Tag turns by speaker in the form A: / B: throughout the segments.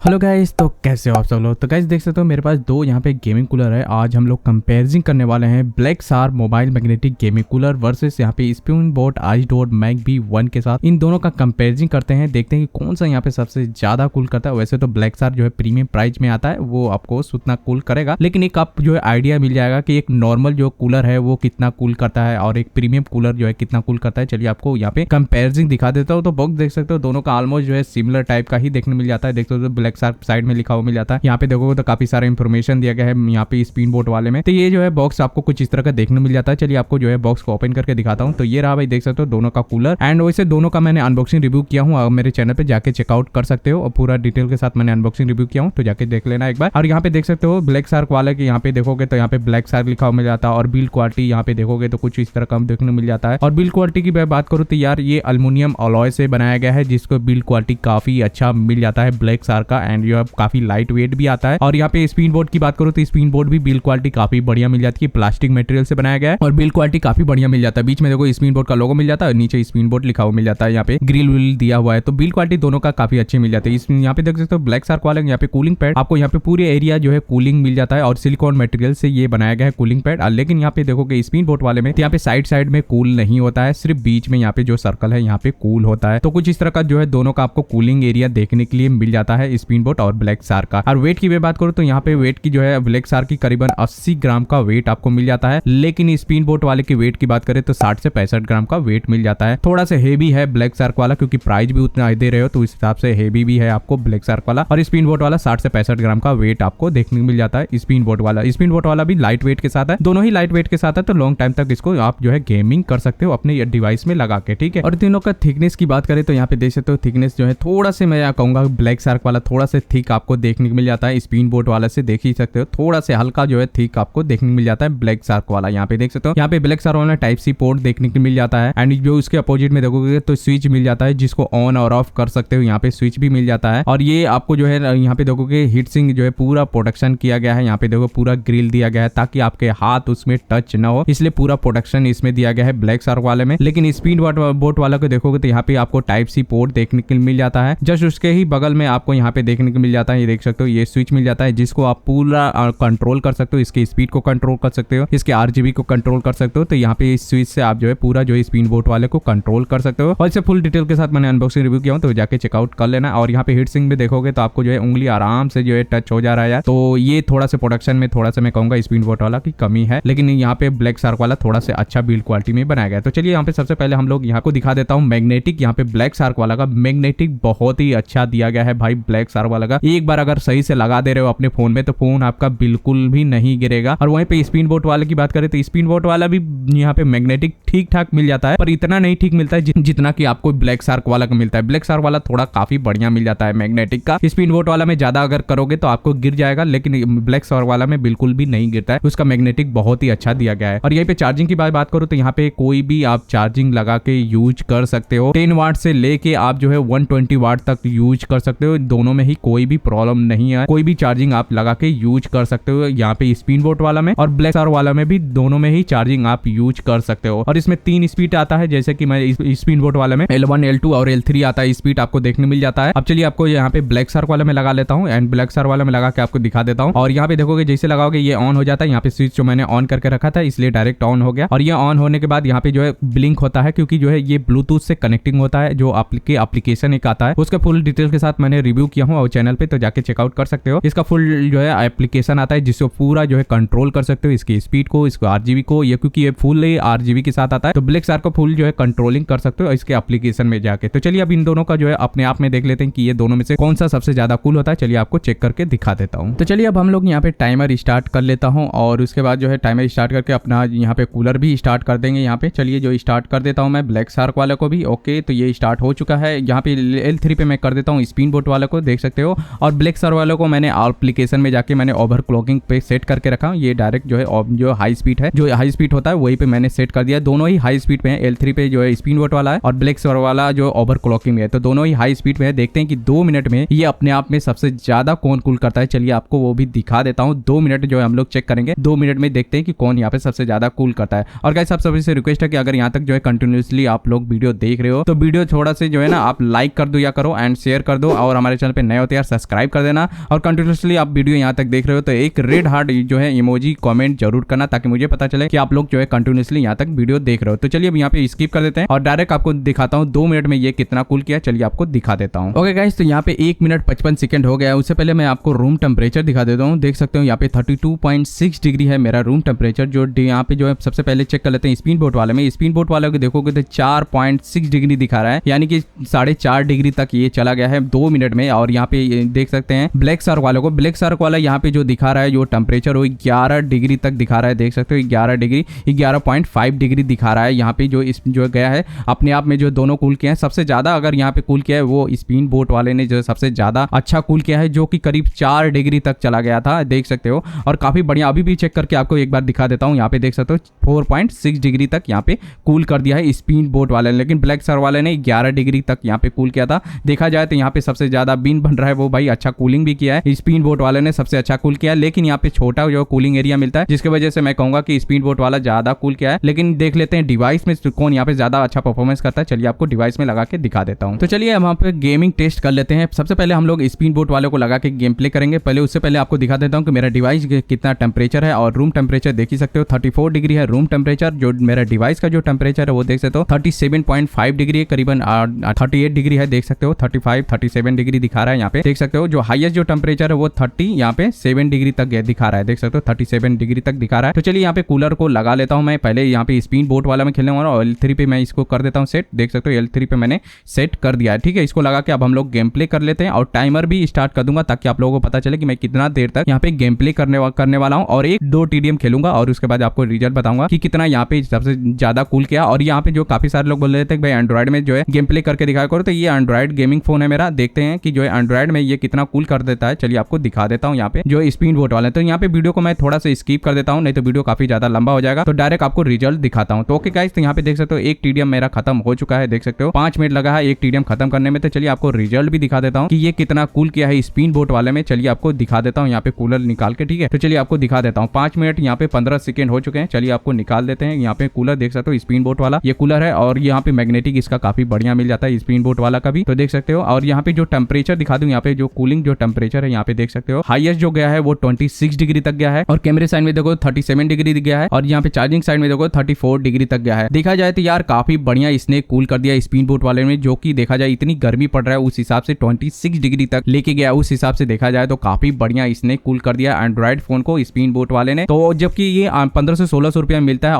A: Hello guys, तो कैसे हो आप सब लोग। तो गाइस देख सकते हो मेरे पास दो यहाँ पे गेमिंग कूलर है। आज हम लोग कंपेरिजन करने वाले हैं black shark mobile magnetic gaming cooler versus यहाँ पे स्पून बोट आइसडोर मैग बी 1 के साथ। इन दोनों का कंपेरिजन करते हैं, देखते हैं कि कौन सा यहाँ पे सबसे ज्यादा कूल करता है। वैसे तो ब्लैक शार्क जो है प्रीमियम प्राइस में आता है, वो आपको उतना कूल करेगा, लेकिन एक आप जो है आइडिया मिल जाएगा कि एक नॉर्मल जो कूलर है वो कितना कूल करता है और एक प्रीमियम कूलर जो है कितना कूल करता है। चलिए आपको यहाँ पे कंपेरिजन दिखा देता हूँ। तो बॉक्स देख सकते हो दोनों का ऑलमोस्ट जो है सिमिलर टाइप का ही देखने मिल जाता है। देखते हो ब्लैक शार्क साइड में लिखा हुआ मिल जाता है, यहाँ पे देखोगे तो काफी सारा इंफॉर्मेशन दिया गया है यहाँ पे स्पिन बोट वाले में। तो ये जो है बॉक्स आपको कुछ इस तरह का देखने मिल जाता है। चलिए आपको जो है बॉक्स को ओपन करके दिखाता हूँ। तो ये रहा भाई, देख सकते हो दोनों का कूलर। एंड वैसे दोनों का मैंने अनबॉक्सिंग रिव्यू किया हूँ, मेरे चैनल पे जाके चेकआउट कर सकते हो और पूरा डिटेल के साथ मैंने अनबॉक्सिंग रिव्यू किया हूँ, तो जाके देख लेना एक बार। और यहाँ पे देख सकते हो ब्लैक शार्क वाले के यहाँ पे देखोगे तो यहाँ पे ब्लैक शार्क लिखा हुआ मिल जाता है और बिल्ड क्वालिटी यहाँ पे देखोगे तो कुछ इस तरह का देखने मिल जाता है। और बिल्ड क्वालिटी की बात करूँ तो यार ये एल्युमिनियम अलॉय से बनाया गया है, जिसको बिल्ड क्वालिटी काफी अच्छा मिल जाता है ब्लैक शार्क का। एंड ये काफी लाइट वेट भी आता है। और यहाँ पे स्पिन बोर्ड की बात करूँ तो स्पिन बोर्ड भी बिल्ड क्वालिटी काफी बढ़िया मिल जाती है, प्लास्टिक मटेरियल से बनाया गया है और बिल्ड क्वालिटी काफी बढ़िया मिल जाता है। बीच में देखो स्पिन बोर्ड का लोगो मिल जाता है, नीचे स्पिन बोर्ड लिखा हुआ मिल जाता है, यहाँ पे ग्रिल विल दिया हुआ है। तो बिल्ड क्वालिटी दोनों का काफी अच्छी मिल जाती है। यहाँ पे देख सकते हो ब्लैक शार्क वाले यहाँ पे कूलिंग पैड, आपको यहाँ पे पूरे एरिया जो है कूलिंग मिल जाता है और सिलिकॉन मटेरियल से ये बनाया गया है कूलिंग पैड। लेकिन यहाँ पे देखोगे स्पिन बोर्ड वाले में यहाँ पे साइड में कूल नहीं होता है, सिर्फ बीच में यहाँ पे जो सर्कल है यहाँ पे कूल होता है। तो कुछ इस तरह का जो है दोनों का आपको कूलिंग एरिया देखने के लिए मिल जाता है स्पिन बोट और ब्लैक शार्क का। और वेट की बात करूँ तो यहाँ पे वेट की जो है ब्लैक शार्क की करीबन 80 ग्राम का वेट आपको मिल जाता है, लेकिन स्पिन बोट वाले की वेट की बात करें तो 60 से 65 ग्राम का वेट मिल जाता है। थोड़ा सा हेवी है ब्लैक शार्क वाला, क्योंकि प्राइस भी उतना दे रहे हो तो इस हिसाब से हेवी भी है आपको ब्लैक शार्क वाला। और स्पिन बोट वाला 60 से 65 ग्राम का वेट आपको देखने को मिल जाता है स्पिन बोट वाला। स्पिन बोट वाला भी लाइट वेट के साथ है, दोनों ही लाइट वेट के साथ है, तो लॉन्ग टाइम तक इसको आप जो है गेमिंग कर सकते हो अपने डिवाइस में लगा के, ठीक है। और तीनों का थिकनेस की बात करें तो यहाँ पे देख सकते हो थिकनेस जो है थोड़ा से मैं कहूंगा ब्लैक शार्क वाला थोड़ा से थिक आपको देखने को मिल जाता है, स्पिन बोट वाला से देख ही सकते हो थोड़ा से हल्का जो है थिक आपको देखने को मिल जाता है ब्लैक शार्क वाला। यहाँ पे देख सकते हो यहाँ पे ब्लैक शार्क वाला टाइप सी पोर्ट देखने को मिल जाता है। एंड जो उसके अपोजिट में देखोगे तो स्विच मिल जाता है, जिसको ऑन और ऑफ कर सकते हो, यहाँ पे स्विच भी मिल जाता है। और ये आपको जो है यहाँ पे देखोगे हीट सिंक जो है पूरा प्रोटेक्शन किया गया है, यहाँ पे देखो पूरा ग्रिल दिया गया है ताकि आपके हाथ उसमें टच ना हो, इसलिए पूरा प्रोटेक्शन इसमें दिया गया है ब्लैक शार्क वाले में। लेकिन स्पिन बोट वाला को देखोगे तो यहाँ पे आपको टाइप सी पोर्ट देखने को मिल जाता है। जस्ट उसके ही बगल में आपको यहाँ पे देखने को मिल जाता है, ये देख सकते हो ये स्विच मिल जाता है, जिसको आप पूरा कंट्रोल कर सकते हो, इसकी स्पीड को कंट्रोल कर सकते हो, इसके RGB को कंट्रोल कर सकते हो। तो यहाँ पे इस स्विच से आप जो है पूरा जो है स्पिन बोट वाले को कंट्रोल कर सकते हो। और इसे फुल डिटेल के साथ मैंने अनबॉक्सिंग रिव्यू किया हूं, तो जाके चेकआउट कर लेना। और यहाँ पे हीट सिंक में देखोगे तो आपको जो है उंगली आराम से जो है टच हो जा रहा है, तो ये थोड़ा सा प्रोडक्शन में थोड़ा सा मैं कहूंगा स्पिन बोट वाला की कमी है, लेकिन यहाँ पे ब्लैक शार्क वाला थोड़ा सा अच्छा बिल्ड क्वालिटी में बनाया गया। तो चलिए यहाँ पे सबसे पहले हम लोग यहाँ को दिखा देता हूँ मैग्नेटिक। यहाँ पे ब्लैक शार्क वाला का मैग्नेटिक बहुत ही अच्छा दिया गया है भाई ब्लैक शार्क वाला का। एक बार अगर सही से लगा दे रहे हो अपने फोन में तो फोन आपका बिल्कुल भी नहीं गिरेगा। और वहीं पे स्पिन बोट वाले की बात करें तो स्पिन बोट वाला भी यहाँ पे मैग्नेटिक ठीक ठाक मिल जाता है, पर इतना नहीं ठीक मिलता है जितना कि आपको ब्लैक शार्क वाला का मिलता है। ब्लैक शार्क वाला थोड़ा काफी बढ़िया मिल जाता है मैग्नेटिक का। स्पिन बोट वाला में ज्यादा अगर करोगे तो आपको गिर जाएगा, लेकिन ब्लैक शार्क वाला में बिल्कुल भी नहीं गिरता है, उसका मैग्नेटिक बहुत ही अच्छा दिया गया है। और यहीं पे चार्जिंग की बात करूँ तो यहाँ पे कोई भी आप चार्जिंग लगा के यूज कर सकते हो, 10 वाट से लेके आप जो है 120 वाट तक यूज कर सकते हो, दोनों में ही कोई भी प्रॉब्लम नहीं है, कोई भी चार्जिंग आप लगा के यूज कर सकते हो यहाँ पे स्पिन बोट वाला में। और ब्लैक शार्क वाला में भी दोनों में ही चार्जिंग आप यूज कर सकते हो। और इसमें 3 स्पीड आता है, जैसे कि मैं स्पिन बोट वाले में L1 L2 और L3 आता है, स्पीड आपको देखने मिल जाता है। अब चलिए आपको यहाँ पे ब्लैक शार्क वाले में लगा लेता हूँ एंड ब्लैक शार्क वाले में लगा के आपको दिखा देता हूँ। और यहाँ पे देखोगे जैसे लगाओगे ये ऑन हो जाता है, यहाँ पे स्विच जो मैंने ऑन करके रखा था इसलिए डायरेक्ट ऑन हो गया। और ये ऑन होने के बाद यहाँ पे जो है ब्लिंक होता है, क्योंकि जो है ये ब्लूटूथ से कनेक्टिंग होता है, जो एप्लीकेशन एक आता है उसका फुल डिटेल के साथ मैंने रिव्यू किया हूँ और चैनल पे, तो जाके चेकआउट कर सकते हो। इसका फुल जो है एप्लीकेशन आता है जिसको पूरा जो है कंट्रोल कर सकते हो, इसकी स्पीड को, इसको RGB को, ये क्योंकि ये फुल RGB के साथ आता है, तो ब्लैक शार्क को फुल जो है कंट्रोलिंग कर सकते हो इसके एप्लीकेशन में जाके। तो चलिए अब इन दोनों का जो है अपने आप में देख लेते हैं कि ये दोनों में से कौन सा सबसे ज्यादा कूल होता है। चलिए आपको चेक करके दिखा देता हूँ। तो चलिए अब हम लोग यहाँ पे टाइमर स्टार्ट कर लेता हूँ और उसके बाद जो है टाइमर स्टार्ट करके अपना यहाँ पे कूलर भी स्टार्ट कर देंगे यहाँ पे। चलिए जो स्टार्ट कर देता हूँ मैं ब्लैक शार्क वाले को भी। ओके, तो ये स्टार्ट हो चुका है। यहाँ पे L3 पे मैं कर देता हूँ स्पिन बोट वाले को, देख सकते हो। और ब्लैक शार्क वाले को मैंने एप्लीकेशन में जाके मैंने ओवर क्लॉकिंग पे सेट करके रखा, ये डायरेक्ट जो है जो हाई स्पीड है, जो हाई स्पीड होता है वही पे मैंने सेट कर दिया। दोनों ही हाई स्पीड पे है, L3 पे जो है स्पिन बोट वाला है और ब्लैक शार्क वाला जो ओवर क्लॉकिंग में है, तो दोनों ही हाई स्पीड पे है। देखते हैं कि 2 मिनट में ये अपने आप में सबसे ज्यादा कौन कूल करता है। चलिए आपको वो भी दिखा देता हूँ। 2 मिनट जो है हम लोग चेक करेंगे, 2 मिनट में देखते हैं कि कौन यहाँ पे सबसे ज्यादा कूल करता है। और गाइस आप सभी से रिक्वेस्ट है कि अगर यहाँ तक जो है कंटिन्यूअसली आप लोग वीडियो देख रहे हो तो वीडियो थोड़ा से जो है ना आप लाइक कर दो या करो एंड शेयर कर दो। और हमारे चैनल पे नए हो तो यार सब्सक्राइब कर देना, और कंटिन्यूसली आप वीडियो यहाँ तक देख रहे हो तो एक रेड हार्ट जो है इमोजी कमेंट जरूर करना, ताकि मुझे पता चले कि आप लोग जो है कंटिन्यूसली यहाँ तक वीडियो देख रहे हो। तो चलिए अब यहाँ पे स्किप कर देते हैं और डायरेक्ट आपको दिखाता हूँ 2 मिनट में ये कितना कूल किया। चलिए आपको दिखा देता हूँ। ओके गाइस, तो यहाँ पे 1 मिनट 55 सेकंड हो गया। उससे पहले मैं आपको रूम टेम्परेचर दिखा देता हूँ। देख सकते हो यहाँ पे 32.6 डिग्री है मेरा रूम टेम्परेचर। जो यहाँ पे जो है सबसे पहले चेक कर लेते हैं स्पिन बोट वाले में। स्पिन बोट वाले को देखोगे तो 4.6 डिग्री दिखा रहा है, यानी कि 4.5 डिग्री तक ये चला गया है 2 मिनट में। और यहाँ पे देख सकते हैं ब्लैक शार्क वालों को, ब्लैक शार्क वाला यहाँ पे जो दिखा रहा है जो टेम्परेचर वो 11 डिग्री तक दिखा रहा है। देख सकते हो 11 डिग्री, 11.5 डिग्री दिखा रहा है यहाँ पे जो गया है अपने आप में। जो दोनों कूल किया है सबसे ज्यादा अगर यहाँ पे कूल किया है वो स्पिन बोट वाले ने जो सबसे ज्यादा अच्छा कूल किया है, जो कि करीब 4 डिग्री तक चला गया था, देख सकते हो। और काफी बढ़िया, अभी भी चेक करके आपको एक बार दिखा देता हूँ। यहाँ पे देख सकते हो 4.6 डिग्री तक यहाँ पे कूल कर दिया है स्पिन बोट वाले ने, लेकिन ब्लैक शार्क वाले ने 11 डिग्री तक यहाँ पे कूल किया था। देखा जाए तो यहाँ पे सबसे ज्यादा बीन बन रहा है वो भाई अच्छा कूलिंग भी किया है। स्पिन बोट वाले ने सबसे अच्छा कूल किया है, लेकिन यहाँ पे छोटा जो कूलिंग एरिया मिलता है, जिसकी वजह से मैं कहूंगा कि स्पिन बोट वाला ज्यादा कूल किया है। लेकिन देख लेते हैं डिवाइस में कौन यहाँ पे ज्यादा अच्छा परफॉर्मेंस करता है। चलिए आपको डिवाइस में लगा के दिखा देता हूँ। तो चलिए हम यहाँ पे गेमिंग टेस्ट कर लेते हैं। सबसे पहले हम लोग स्पिन बोट वाले को लगा के गेम प्ले करेंगे। पहले उससे पहले आपको दिखा देता हूँ कि मेरा डिवाइस कितना टेम्परेचर है। और रूम टेम्परेचर देख ही सकते हो 34 डिग्री है रूम टेम्परेचर। जो मेरा डिवाइस का जो टेम्परेचर है वो देख सकते हो 37.5 डिग्री है, करीबन 38 डिग्री है। देख सकते हो 37 डिग्री दिखा रहा है यहाँ पे। देख सकते हो जो हाईएस्ट जो टेम्परेचर है वो 30 यहाँ पे 7 डिग्री तक दिखा रहा है। देख सकते हो 37 डिग्री तक दिखा रहा है। तो चलिए यहाँ पे कूलर को लगा लेता हूँ मैं। पहले यहाँ पे स्पिन बोट वाला में खेलने वाला, और L3 पे मैं इसको कर देता हूँ सेट। देख सकते हो L3 पे मैंने सेट कर दिया है। ठीक है, इसको लगा के अब हम लोग गेम प्ले कर लेते हैं, और टाइमर भी स्टार्ट कर दूंगा ताकि आप लोगों को पता चले कि मैं कितना देर तक यहाँ पे गेम प्ले करने वाला हूँ। और 1-2 TDM खेलूंगा और उसके बाद आपको रिजल्ट बताऊंगा कि कितना यहाँ पे सबसे ज्यादा कूल किया। और यहाँ पे जो काफी सारे लोग बोल रहे थे कि भाई एंड्रॉइड में जो है गेम प्ले करके दिखाया करो, तो ये एंड्रॉइड गेमिंग फोन है मेरा। देखते हैं कि जो है एंड्रॉइड में ये कितना कूल कर देता है। चलिए आपको दिखा देता हूँ यहाँ पे जो स्पिन बोट वाला है। तो यहाँ पे वीडियो को मैं थोड़ा सा स्किप कर देता हूँ, नहीं तो वीडियो काफी ज्यादा लंबा हो जाएगा। तो डायरेक्ट आपको रिजल्ट दिखाता हूँ। तो ओके गाइस, तो यहाँ पे देख सकते हो 1 TDM मेरा खत्म हो चुका है। देख सकते हो 5 मिनट लगा है 1 TDM खत्म करने में। तो चलिए आपको रिजल्ट भी दिखा देता हूँ कि ये कितना कूल किया है स्पिन बोट वाले में। चलिए आपको दिखा देता हूँ यहाँ पे कूलर निकाल के। ठीक है, तो चलिए आपको दिखा देता हूँ। 5 मिनट यहाँ पे 15 सेकंड हो चुके हैं। चलिए आपको निकाल देते हैं। यहाँ पे कूलर देख सकते हो स्पिन बोट वाला ये कूलर है, और यहाँ पे मैग्नेटिक इसका काफी बढ़िया मिल जाता है स्पिन बोट वाला का भी। तो देख सकते हो, और यहाँ पे जो टेम्परेचर दिखा दूं, यहाँ पे जो कूलिंग जो टेम्परेचर है यहाँ पे देख सकते हो हाईएस्ट जो गया है वो 26 डिग्री तक गया है। और कैमरे साइड में देखो 37 डिग्री गया है, और यहाँ पे चार्जिंग साइड में देखो 34 डिग्री तक गया है। देखा जाए तो यार काफी बढ़िया इसने कूल कर दिया स्पिन बोट वाले में। जो कि देखा जाए इतनी गर्मी पड़ रहा है उस हिसाब से 26 डिग्री तक लेके गया, उस हिसाब से देखा जाए तो काफी बढ़िया इसने कूल कर दिया एंड्रॉइड फोन को स्पिन बोट वाले ने। तो जबकि ये 1500 से 1600 रुपया मिलता है,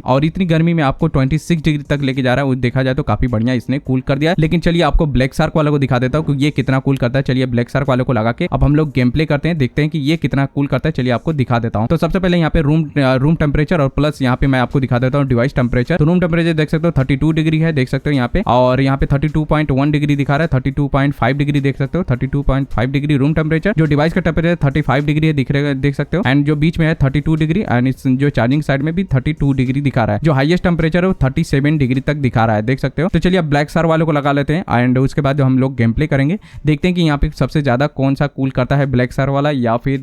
A: और इतनी गर्मी में आपको 26 डिग्री तक लेके जा रहा है, देखा जाए तो काफी बढ़िया इसने कूल कर दिया। लेकिन चलिए आपको ब्लैक शार्क वाले को दिखा देता हूँ कि ये कितना कूल करता है। चलिए ब्लैक शार्क वाले को लगा के अब हम लोग गेम प्ले करते हैं, देखते हैं कि ये कितना कूल करता है। चलिए आपको दिखा देता हूँ। तो सबसे पहले यहाँ पे रूम टेम्परेचर और प्लस यहाँ पे मैं आपको दिखा देता हूँ डिवाइस टेम्परेचर। तो रूम टेम्परेचर देख सकते हो 32 डिग्री है, देख सकते हो यहाँ पे। और यहाँ पे 32.1 डिग्री दिखा रहा है, 32.5 डिग्री देख सकते हो, 32.5 डिग्री रूम टेम्परेचर। जो डिवाइस का टेम्परेचर 35 डिग्री है, देख सकते हो। एंड जो बीच में है 32 डिग्री, एंड जो चार्जिंग साइड में भी 32 डिग्री दिखा रहा है। जो हाईएस्ट टेम्परेचर है वो 37 डिग्री तक दिखा रहा है, देख सकते हो। तो चलिए अब ब्लैक शार्क वाले को लगा लेते हैं, एंड उसके बाद जो हम लोग गेम प्ले करेंगे, देखते हैं कि यहाँ पे सबसे ज्यादा कौन सा कूल करता है, ब्लैक शार्क वाला या फिर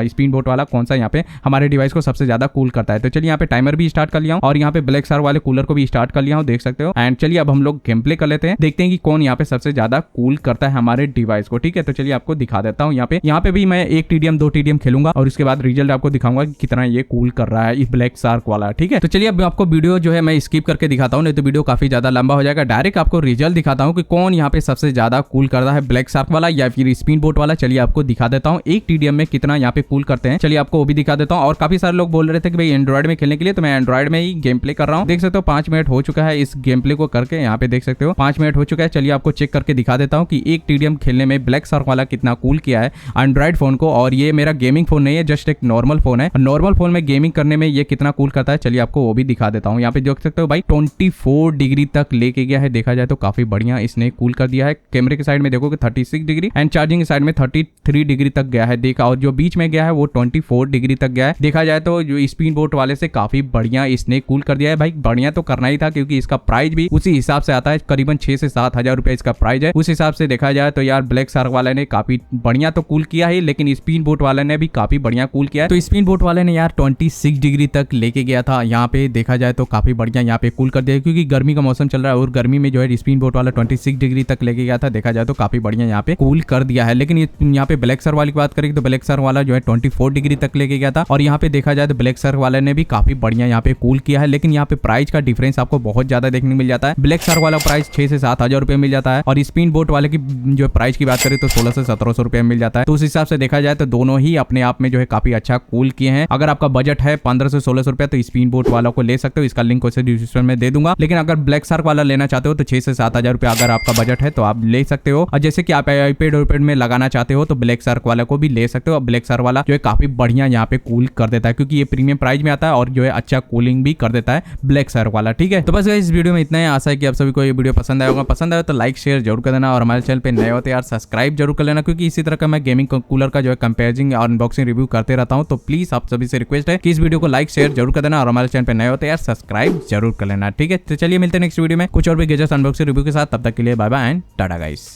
A: स्पिन बोट वाला, कौन सा यहाँ पे हमारे डिवाइस को सबसे ज्यादा कूल करता है। तो चलिए यहाँ पे टाइमर भी स्टार्ट कर लिया हूँ, और यहाँ पे ब्लैक शार्क वाले कूलर को भी स्टार्ट कर लिया हूँ, देख सकते हो। एंड चलिए अब हम लोग गेम प्ले कर लेते हैं, देखते हैं कि कौन यहाँ पे सबसे ज्यादा कूल करता है हमारे डिवाइस को। ठीक है, तो चलिए आपको दिखा देता हूँ। यहाँ पे भी मैं 1 TDM 2 TDM खेलूंगा, और उसके बाद रिजल्ट आपको दिखाऊंगा कि कितना ये कूल कर रहा है ब्लैक शार्क वाला। ठीक है, तो चलिए अब आपको वीडियो जो है मैं स्किप करके दिखाता हूँ, नहीं तो वीडियो काफी ज्यादा लंबा हो जाएगा। डायरेक्ट आपको रिजल्ट दिखाता हूँ कि कौन यहाँ पे सबसे ज्यादा कूल करता है, ब्लैक शार्क वाला या फिर स्पिन बोट वाला। चलिए आपको दिखा देता हूँ 1 TDM में कितना यहाँ पे कूल करते हैं। चलिए आपको वो भी दिखा देता हूँ। और काफी सारे लोग बोल रहे थे कि भाई एंड्रॉइड में खेलने के लिए, तो मैं एंड्रॉइड में ही गेम प्ले कर रहा हूँ। देख सकते हो 5 मिनट हो चुका है इस गेम प्ले को करके, यहाँ पे देख सकते हो 5 मिनट हो चुका है। चलिए आपको चेक करके दिखा देता हूँ कि 1 TDM खेलने में ब्लैक शार्क वाला कितना कूल किया है एंड्रॉइड फोन को। और ये मेरा गेमिंग फोन नहीं है, जस्ट एक नॉर्मल फोन है। नॉर्मल फोन में गेमिंग करने में ये कितना कूल करता है, चलिए आपको वो भी दिखा देता हूँ। यहाँ पे देख सकते हो भाई 24 डिग्री तक लेके गया है, देखा जाए तो काफी बढ़िया इसने कूल कर दिया है। कैमरे के साइड में देखोगे 36 डिग्री, एंड चार्जिंग के साइड में 33 डिग्री तक गया है, देखा। और जो बीच में गया है वो 24 डिग्री तक गया है। देखा जाए तो जो स्पिन बोट वाले से काफी बढ़िया इसने कूल कर दिया है। भाई बढ़िया तो करना ही था, क्योंकि इसका प्राइस भी उसी हिसाब से आता है, करीबन 6 से 7 हजार रुपए इसका प्राइस है। उस हिसाब से देखा जाए तो यार ब्लैक शार्क वाले ने काफी बढ़िया तो कूल किया है, लेकिन स्पिन बोट वाले ने भी काफी बढ़िया कूल किया है। तो स्पिन बोट वाले ने यार 26 डिग्री तक लेके गया था, यहाँ पे देखा जाए तो काफी बढ़िया यहाँ पे कूल कर दिया, क्योंकि गर्मी का मौसम चल रहा है, और गर्मी में जो है स्पिन बोट वाला 26 डिग्री तक लेके गया था। देखा जाए तो काफी बढ़िया यहाँ यहाँ पे कूल कर दिया है। लेकिन ये यहाँ पे ब्लैक सर वाली की बात करेंगे तो ब्लैक सर वाला जो है 24 डिग्री तक लेके गया था, और यहाँ पे देखा जाए तो ब्लैक सर वाले ने भी काफी बढ़िया यहाँ पे कूल किया है। लेकिन यहाँ पे प्राइस का डिफरेंस आपको बहुत ज्यादा देखने को मिल जाता है। ब्लैक सर वाला प्राइस 6 से 7 हजार रुपए मिल जाता है, और स्पिन बोट वाले की जो प्राइस की बात करें तो 16 से 1700 रुपए मिल जाता है। तो उस हिसाब से देखा जाए तो दोनों ही अपने आप में जो है काफी अच्छा कूल किए हैं। अगर आपका बजट है 15 से 1600 रुपए तो स्पिन बोट वाला को ले सकते हो, इसका लिंक डिस्क्रिप्शन में दे दूंगा। लेकिन अगर ब्लैक शार्क वाला लेना चाहते हो तो 6 से 7 हजार रुपए अगर आपका बजट है तो आप ले सकते हो। और जैसे कि आप आईपैड में लगाना चाहते हो तो ब्लैक शार्क वाला को भी ले सकते हो। ब्लैक शार्क वाला जो है काफी बढ़िया यहाँ पे कूल कर देता है, क्योंकि ये प्रीमियम प्राइस में आता है और जो है अच्छा कूलिंग भी कर देता है ब्लैक शार्क वाला। ठीक है, तो बस इस वीडियो में इतना ही। आशा है कि आप सभी को ये वीडियो पसंद आया होगा। पसंद आया तो लाइक शेयर जरूर कर देना, और हमारे चैनल पे नए होते यार सब्सक्राइब जरूर कर लेना, क्योंकि इसी तरह का मैं गेमिंग कूलर का जो है कंपेयरिंग और अनबॉक्सिंग रिव्यू करते रहता हूं। तो प्लीज आप सभी से रिक्वेस्ट है कि इस वीडियो को लाइक शेयर जरूर कर देना, और हमारे चैनल पे नए होते यार सब्सक्राइब जरूर कर लेना। ठीक है, तो चलिए मिलते हैं नेक्स्ट वीडियो में कुछ और भी गैजेट्स अनबॉक्सिंग रिव्यू के साथ। तब तक के लिए bye bye and tata guys.